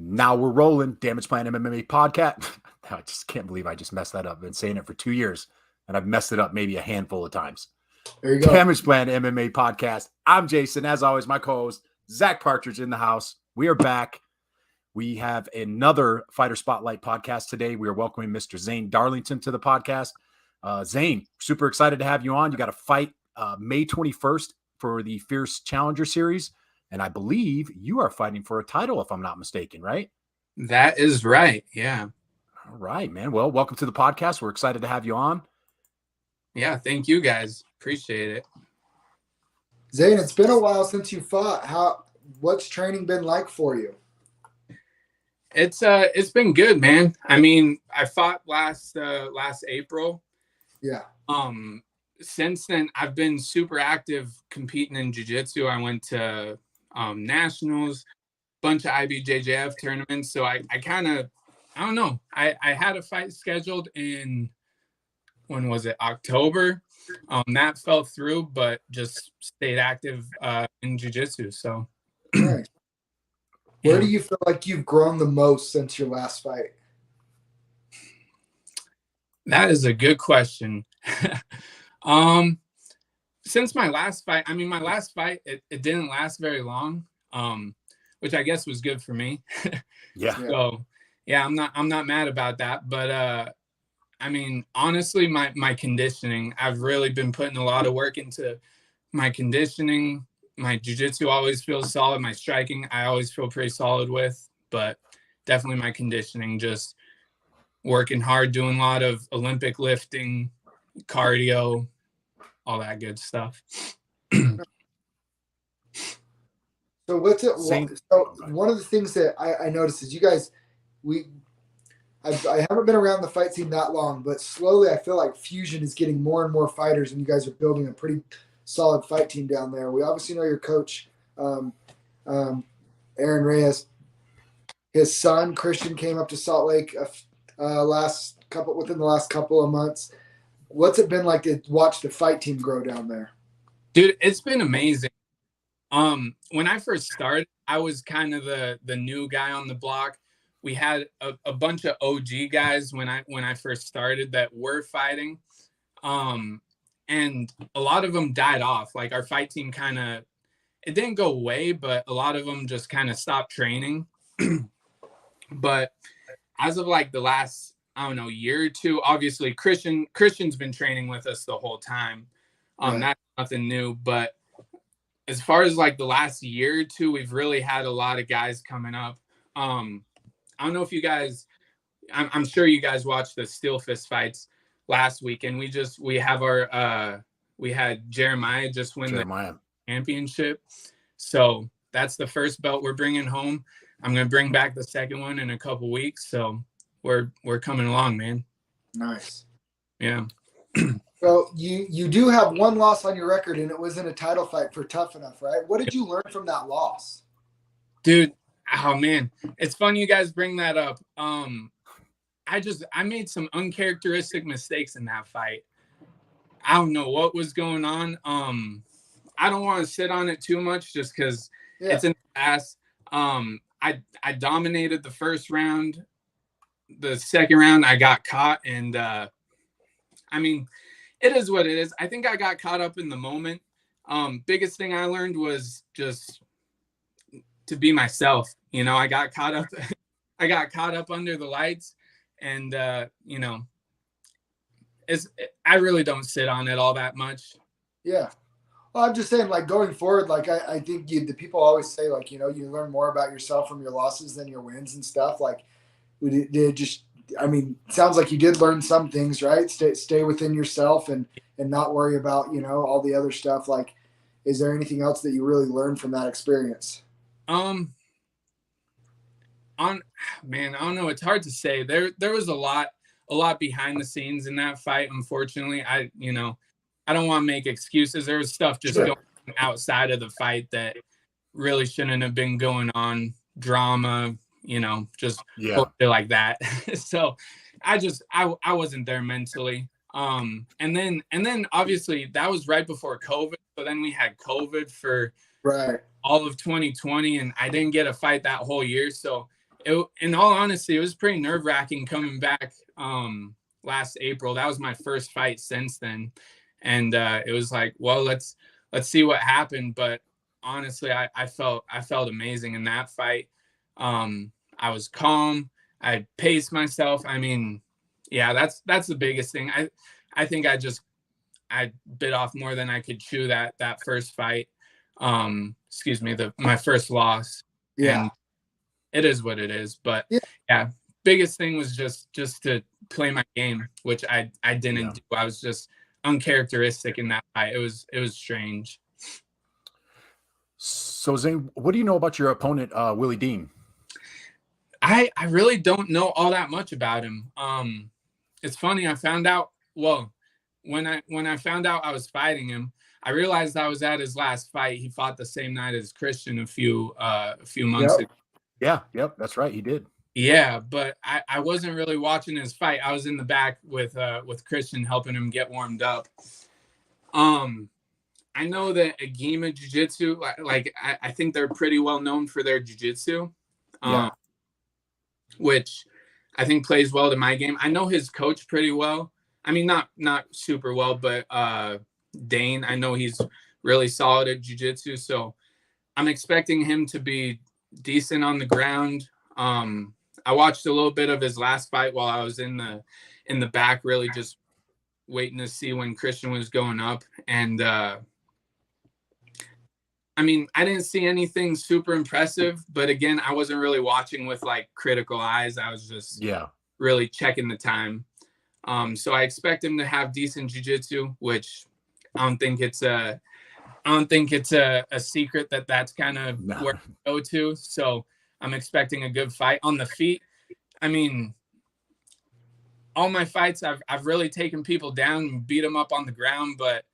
Now we're rolling. Damage Plan MMA podcast. I just can't believe I just messed that up. I've been saying it for 2 years, and I've messed it up maybe a handful of times. There you go. Damage Plan MMA podcast. I'm Jason. As always, my co-host, Zack Partridge in the house. We are back. We have another Fighter Spotlight podcast today. We are welcoming Mr. Zane Darlington to the podcast. Zane, super excited to have you on. You got a fight May 21st for the Fierce Challenger Series. And I believe you are fighting for a title, if I'm not mistaken, right? That is right. Yeah. All right, man. Well, welcome to the podcast. We're excited to have you on. Yeah. Thank you guys. Appreciate it. Zane, it's been a while since you fought. What's training been like for you? It's been good, man. I mean, I fought last April. Yeah. Since then I've been super active competing in jiu-jitsu. I went to nationals, bunch of IBJJF tournaments. So I don't know. I had a fight scheduled in, when was it? October. That fell through, but just stayed active in jiu-jitsu. So nice. Where do you feel like you've grown the most since your last fight? That is a good question. Since my last fight, it didn't last very long, which I guess was good for me. Yeah. So yeah, I'm not mad about that. But I mean, honestly, my conditioning, I've really been putting a lot of work into my conditioning. My jiu-jitsu always feels solid. My striking, I always feel pretty solid with, but definitely my conditioning, just working hard, doing a lot of Olympic lifting, cardio, all that good stuff. So what's it? So one of the things that I noticed is you guys, I haven't been around the fight scene that long, but slowly I feel like Fusion is getting more and more fighters, and you guys are building a pretty solid fight team down there. We obviously know your coach, Aaron Reyes. His son Christian came up to Salt Lake within the last couple of months. What's it been like to watch the fight team grow down there? Dude, it's been amazing. When I first started, I was kind of the new guy on the block. We had a bunch of OG guys when I first started that were fighting. And a lot of them died off. Like our fight team it didn't go away, but a lot of them just kind of stopped training. But as of like the last, I don't know, year or two, obviously Christian's been training with us the whole time. Right. That's nothing new. But as far as like the last year or two, we've really had a lot of guys coming up. I don't know if you guys, I'm sure you guys watched the Steel Fist fights last week, and we had Jeremiah just win the championship. So that's the first belt we're bringing home. I'm going to bring back the second one in a couple weeks. So we're coming along, man. Nice. Yeah. So you do have one loss on your record, and it was in a title fight for Tough Enough, right? What did you learn from that loss? Dude, oh man, it's fun you guys bring that up. I made some uncharacteristic mistakes in that fight. I don't know what was going on. I don't want to sit on it too much just because it's in the past. I dominated the first round. The second round, I got caught, and I mean, it is what it is. I think I got caught up in the moment. Biggest thing I learned was just to be myself. You know, I got caught up under the lights, and you know, I really don't sit on it all that much. Yeah. Well, I'm just saying, like, going forward, like, I think the people always say, like, you know, you learn more about yourself from your losses than your wins and stuff. Like, sounds like you did learn some things, right? Stay within yourself and not worry about, you know, all the other stuff. Like, is there anything else that you really learned from that experience? I don't know. It's hard to say. There was a lot behind the scenes in that fight. Unfortunately, I don't want to make excuses. There was stuff just going outside of the fight that really shouldn't have been going on. Drama, you know, just like that. So I wasn't there mentally. And then obviously that was right before COVID. So then we had COVID for all of 2020, and I didn't get a fight that whole year. So in all honesty, it was pretty nerve-wracking coming back last April. That was my first fight since then. And it was like, well, let's see what happened. But honestly, I felt amazing in that fight. I was calm. I paced myself. I mean, yeah, that's the biggest thing. I think I bit off more than I could chew that first fight. Excuse me, my first loss. Yeah. And it is what it is. But yeah, yeah, biggest thing was just to play my game, which I didn't do. I was just uncharacteristic in that fight. It was strange. So Zane, what do you know about your opponent, Willie Dean? I really don't know all that much about him. It's funny. I found out, well, when I found out I was fighting him, I realized I was at his last fight. He fought the same night as Christian a few months ago. Yeah, yep, that's right. He did. Yeah, but I wasn't really watching his fight. I was in the back with Christian helping him get warmed up. I know that Agima Jiu-Jitsu, like I think they're pretty well known for their jiu-jitsu. Which I think plays well to my game. I know his coach pretty well. I mean, not super well, but Dane, I know he's really solid at jiu-jitsu. So I'm expecting him to be decent on the ground. I watched a little bit of his last fight while I was in the back, really just waiting to see when Christian was going up. And I mean, I didn't see anything super impressive, but again, I wasn't really watching with like critical eyes. I was just really checking the time. So I expect him to have decent jiu-jitsu, which I don't think it's a secret that that's kind of where I go to. So I'm expecting a good fight on the feet. I mean, all my fights, I've really taken people down and beat them up on the ground, but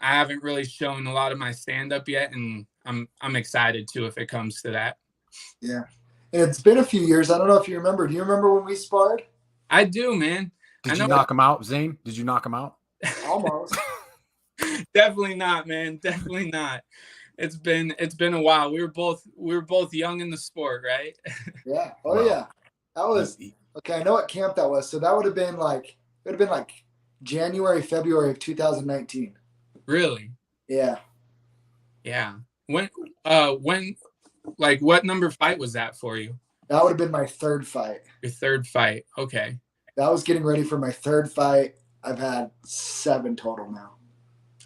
I haven't really shown a lot of my stand-up yet, and I'm excited too if it comes to that. Yeah, and it's been a few years. I don't know if you remember. Do you remember when we sparred? I do, man. Did you knock him out, Zane? Did you knock him out? Almost. Definitely not, man. Definitely not. It's been a while. We were both young in the sport, right? Yeah. Oh yeah. That was okay. I know what camp that was. So that would have been like January, February of 2019. Really? Yeah. Yeah. When like what number fight was that for you? That would have been my third fight. Your third fight. Okay. That was getting ready for my third fight. I've had 7 total now.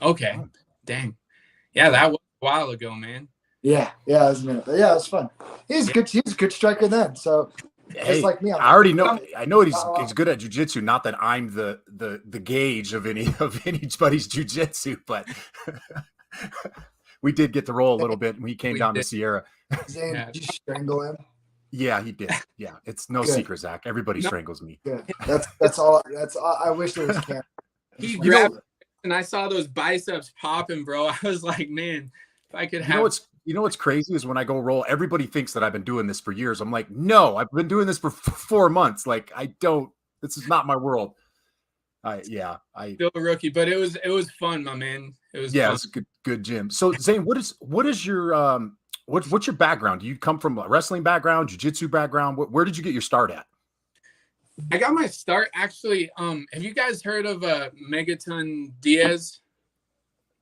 Okay. Dang. Yeah, that was a while ago, man. Yeah, it was a minute. But yeah, it was fun. He's a good striker then. So just like me, I already know. I know he's good at jiu-jitsu. Not that I'm the gauge of anybody's jiu-jitsu, but we did get to roll a little bit when he came down to Sierra. Zane, did you strangle him? Yeah, he did. Yeah, it's no secret, Zach. Everybody strangles me. Good. That's all. That's all. I wish there was camera. He grabbed and I saw those biceps popping, bro. I was like, man, if I could have. You know what's crazy is when I go roll, everybody thinks that I've been doing this for years. I'm like, no, I've been doing this for 4 months. Like, this is not my world. Still a rookie, but it was fun, my man. It was fun. It's a good gym. So Zane, what is your what's your background? Do you come from a wrestling background, jiu-jitsu background? Where did you get your start at? I got my start actually. Have you guys heard of Megaton Diaz?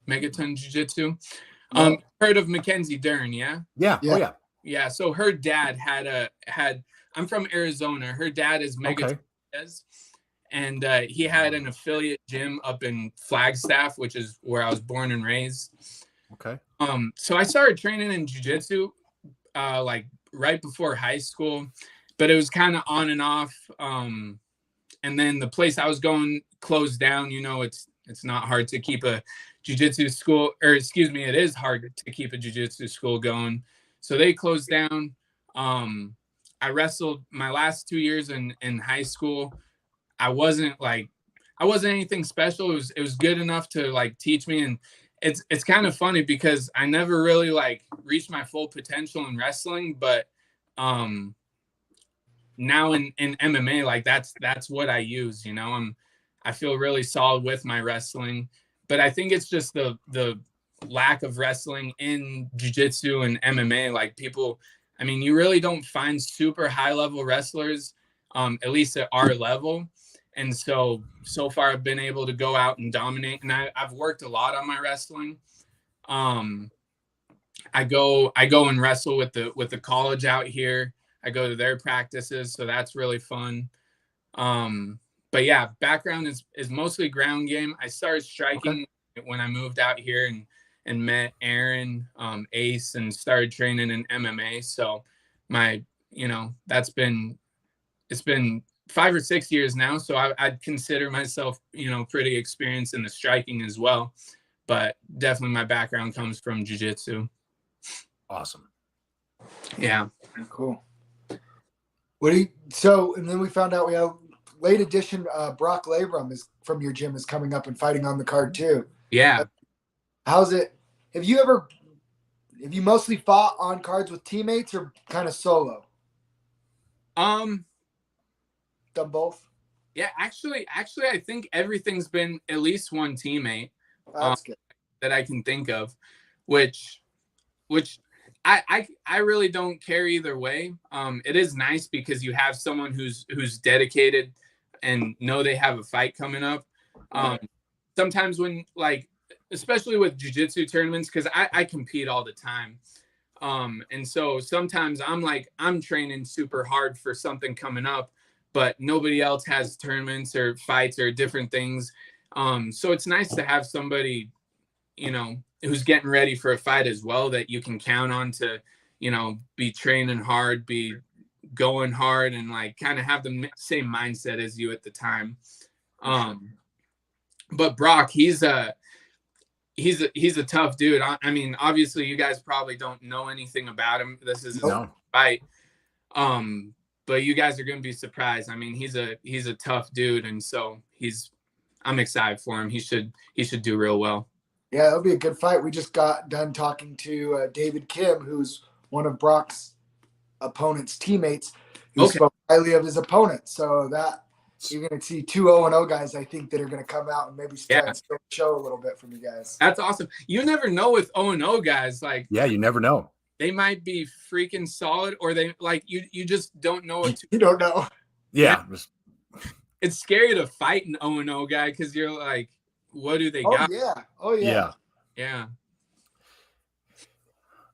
Megaton Jiu-Jitsu? Heard of Mackenzie Dern, yeah? Yeah. Oh yeah. Yeah. So her dad had I'm from Arizona. Her dad is Megaton Diaz. And he had an affiliate gym up in Flagstaff, which is where I was born and raised. Okay. So I started training in jiu-jitsu like right before high school, but it was kind of on and off. And then the place I was going closed down. You know, it's not hard to keep a jiu-jitsu school, or excuse me, it is hard to keep a jiu-jitsu school going. So they closed down. I wrestled my last 2 years in high school. I wasn't anything special. It was good enough to like teach me. And it's kind of funny because I never really like reached my full potential in wrestling, but now in MMA, like that's what I use, you know. I feel really solid with my wrestling, but I think it's just the lack of wrestling in jiu-jitsu and MMA. Like people, I mean, you really don't find super high level wrestlers, at least at our level. And so far I've been able to go out and dominate, and I've worked a lot on my wrestling. I go and wrestle with the college out here. I go to their practices, so that's really fun. But yeah, background is mostly ground game. I started striking when I moved out here and met Aaron, Ace, and started training in MMA. So it's been 5 or 6 years now. So I'd consider myself, pretty experienced in the striking as well. But definitely my background comes from jiu-jitsu. Awesome. Yeah. Cool. And then we found out we have late edition Brock Labrum is from your gym is coming up and fighting on the card too. Yeah. How's it? Have you mostly fought on cards with teammates or kind of solo? Done both? Yeah, actually I think everything's been at least one teammate. That's good. That I can think of, which I really don't care either way. It is nice because you have someone who's dedicated and know they have a fight coming up. Sometimes when, like, especially with jiu-jitsu tournaments, because I compete all the time. And so sometimes I'm training super hard for something coming up, but nobody else has tournaments or fights or different things. So it's nice to have somebody, who's getting ready for a fight as well, that you can count on to, be training hard, be going hard, and like kind of have the same mindset as you at the time. But Brock, he's a tough dude. I mean, obviously you guys probably don't know anything about him. This is his fight. But you guys are going to be surprised. I mean, he's a tough dude. And so I'm excited for him. He should do real well. Yeah, it'll be a good fight. We just got done talking to David Kim, who's one of Brock's opponent's teammates, who spoke highly of his opponent. So that you're going to see 2 0-0 guys, I think, that are going to come out and maybe try and show a little bit from you guys. That's awesome. You never know with 0-0 guys. Like, yeah, you never know. They might be freaking solid, or they you just don't know what you don't know. Yeah. It's scary to fight an 0-0 guy because you're like, what do they got? Oh yeah.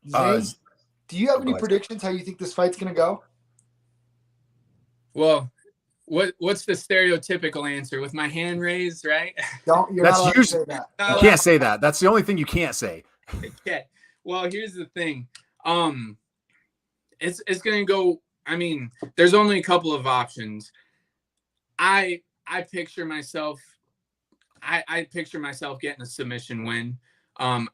Zane, do you have any predictions how you think this fight's gonna go? Well, what's the stereotypical answer? With my hand raised, right? You're not allowed to say that. You can't say that. That's the only thing you can't say. Okay. Well, here's the thing. It's gonna go. I mean, there's only a couple of options. I picture myself. I picture myself getting a submission win. I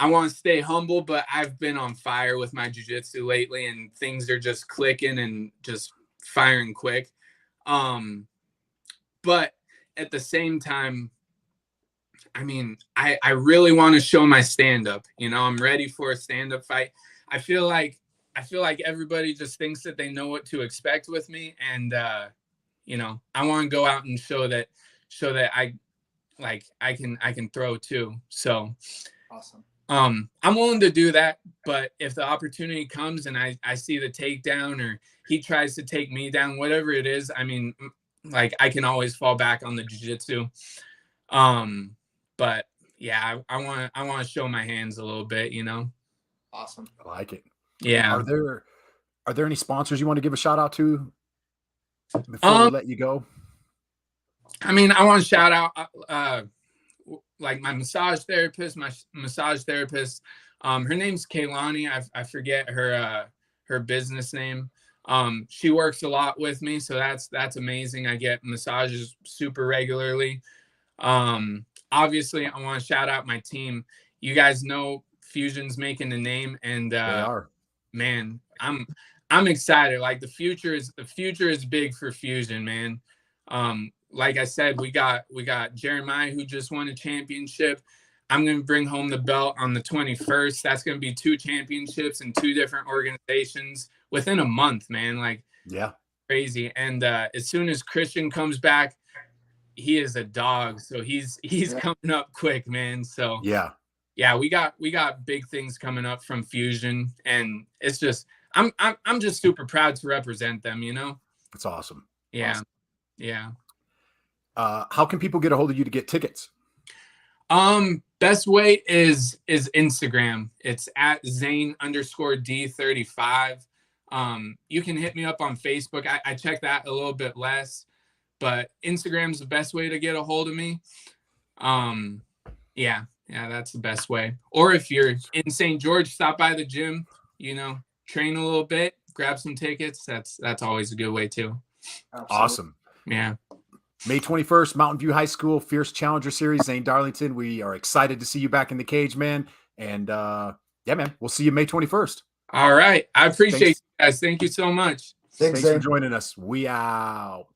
want to stay humble, but I've been on fire with my jiu-jitsu lately, and things are just clicking and just firing quick. But at the same time, I mean, I really want to show my stand-up. I'm ready for a stand-up fight. I feel like everybody just thinks that they know what to expect with me, and I want to go out and show that I can throw too. So awesome. I'm willing to do that, but if the opportunity comes and I see the takedown, or he tries to take me down, whatever it is, I mean, like, I can always fall back on the jiu-jitsu. But yeah, I want to show my hands a little bit, Awesome. I like it. Yeah. Are there any sponsors you want to give a shout out to before we let you go? I mean, I want to shout out like my massage therapist. Her name's Kaylani. I forget her business name. She works a lot with me, so that's amazing. I get massages super regularly. Obviously, I want to shout out my team. You guys know Fusion's making a name, and they are. Man, I'm excited. Like, the future is big for Fusion, man. Like I said, we got Jeremiah, who just won a championship. I'm going to bring home the belt on the 21st. That's going to be 2 championships in 2 different organizations within a month, man. Like, yeah, crazy. And as soon as Christian comes back, he is a dog. So he's coming up quick, man. So yeah. yeah, we got big things coming up from Fusion, and it's just I'm just super proud to represent them. It's awesome. Yeah, Awesome. yeah. How can people get a hold of you to get tickets? Best way is Instagram. It's at Zane_D35. You can hit me up on Facebook. I check that a little bit less, but Instagram's the best way to get a hold of me. Yeah, that's the best way. Or if you're in St. George, stop by the gym, train a little bit, grab some tickets. That's always a good way too. Absolutely. Awesome. Yeah. May 21st, Mountain View High School Fierce Challenger Series. Zane Darlington, we are excited to see you back in the cage, man. And yeah, man, we'll see you May 21st. All right. I appreciate you guys. Thank you so much. Thanks, for Zane. joining us. We out.